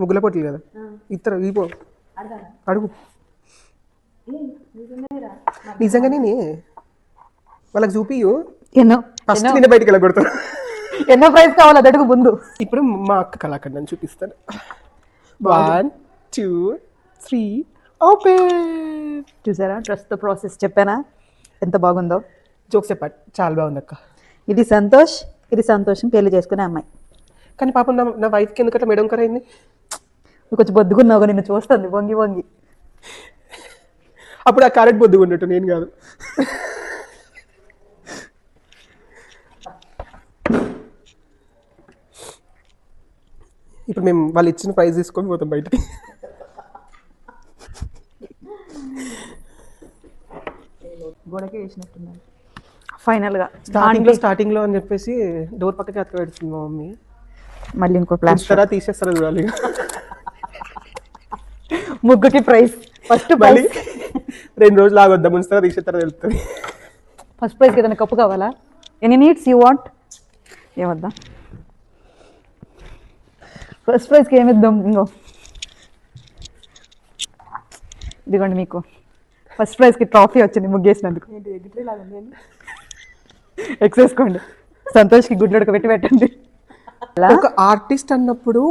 ముగ్గుల పోటీలు కదా ఇద్దరు ఇపో అడుగు నిజంగానే వాళ్ళకి చూపియు ఫస్ట్ నేను బయటికి వెళ్ళగొడతాను. ఎన్నో ప్రైజ్ కావాలి అది అడుగు ముందు. ఇప్పుడు మా అక్క కళాఖండ్ అని చూపిస్తాను. 1 2 3 ఓపెన్. చూసారా ట్రస్ట్ ద ప్రాసెస్ చెప్పానా ఎంత బాగుందో. జోక్స్ చెప్పాడు చాలా బాగుంది అక్క. ఇది సంతోష్, ఇది సంతోషం పెళ్లి చేసుకునే అమ్మాయి. కానీ పాపం నా వైఫ్కి ఎందుకట్లా మేడం కరైంది. నువ్వు కొంచెం బొద్దుగున్నావు, నిన్ను చూస్తుంది వంగి వంగి. అప్పుడు ఆ క్యారెట్ బొద్దుగా ఉన్నట్టు నేను కాదు. ఇప్పుడు మేము వాళ్ళు ఇచ్చిన ప్రైజ్ తీసుకొని పోతాం బయటికి. గోడకే వేసినట్టున్నాను ఫైనల్గా. స్టార్టింగ్లో అని చెప్పేసి డోర్ పక్కకి అతక పెడుతుంది మా మమ్మీ. మళ్ళీ ఇంకో ప్లాన్ తీసేస్తారా చూడాలి. ముగ్గుకి ప్రైజ్ ఫస్ట్ మళ్ళీ 2 రోజులు ఆగొద్దా ముంచుతారా తీసేస్తారా తెలుస్తుంది. ఫస్ట్ ప్రైజ్కి ఏదైనా కప్పు కావాలా? Any needs you want? ఏమద్దాం ఫస్ట్ ప్రైజ్కి ఏమిద్దాం? ఇంకో ఇదిగోండి మీకు ఫస్ట్ ప్రైజ్కి ట్రాఫీ వచ్చింది ముగ్గేసినందుకు. ఎక్సేసుకోండి. సంతోష్కి గుడ్లొడక పెట్టండి. ఒక ఆర్టిస్ట్ అన్నప్పుడు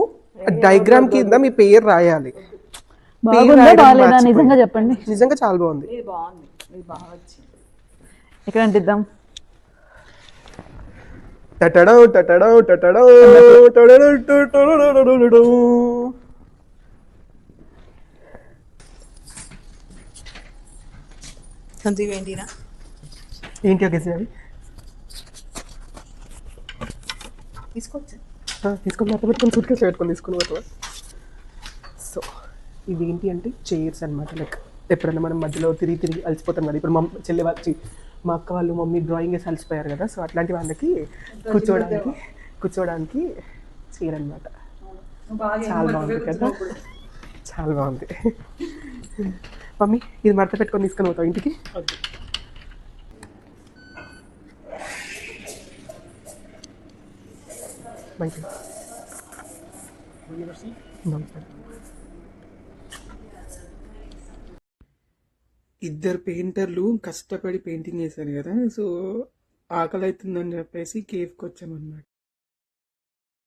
డయాగ్రామ్ కింద మీ పేరు రాయాలి. బాగుందా బాగాలేదా నిజంగా చెప్పండి. నిజంగా చాలా బాగుంది. ఎక్కడ అంటిద్దాం? ఏంటి ఒకేసి అవి తీసుకొని పెట్టుకొని సూట్ కేసులో పెట్టుకొని తీసుకుని పోతావా? సో ఇవి ఏంటి అంటే చైర్స్ అనమాట. లైక్ ఎప్పుడైనా మనం మధ్యలో తిరిగి అలసిపోతాం కదా. ఇప్పుడు మా అక్క వాళ్ళు మమ్మీ డ్రాయింగ్ వేసి అలసిపోయారు కదా. సో అట్లాంటి వాళ్ళకి కూర్చోవడానికి చైర్ అనమాట. చాలా బాగుంది కదా, చాలా బాగుంది. మమ్మీ ఇది మడత పెట్టుకొని తీసుకొని పోతావు ఇంటికి. ఇద్దరు పెయింటర్లు కష్టపడి పెయింటింగ్ చేశారు కదా. సో ఆకలి అవుతుందని చెప్పేసి కేఫ్కి వచ్చామన్నమాట.